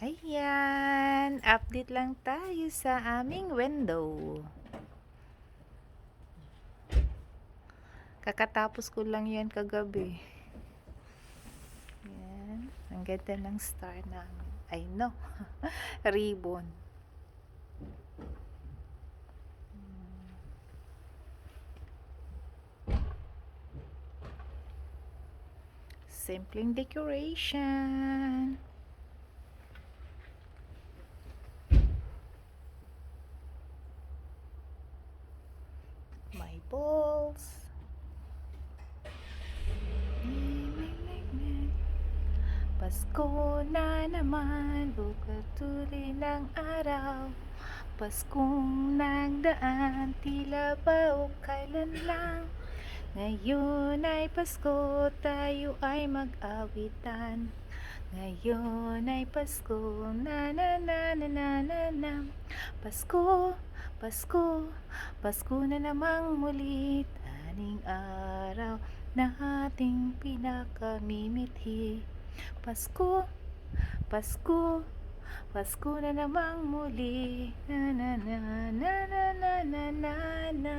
Ayan, update lang tayo sa aming window. Kakatapos ko lang yan kagabi. Ayan, ang ganda ng star namin. Ay no, ribbon. Simpleng decoration. My balls. Pasko na naman, bukatuloy ng araw. Paskong nagdaan, tila ba o kailan lang. Ngayon ay Pasko, tayo ay mag-awitan. Ngayon ay Pasko, na na na na na na na. Pasko, Pasko, Pasko na namang muli. Taning araw na ating pinakamimithi. Pasko, Pasko, Pasko na namang muli. Na na na na na na na na.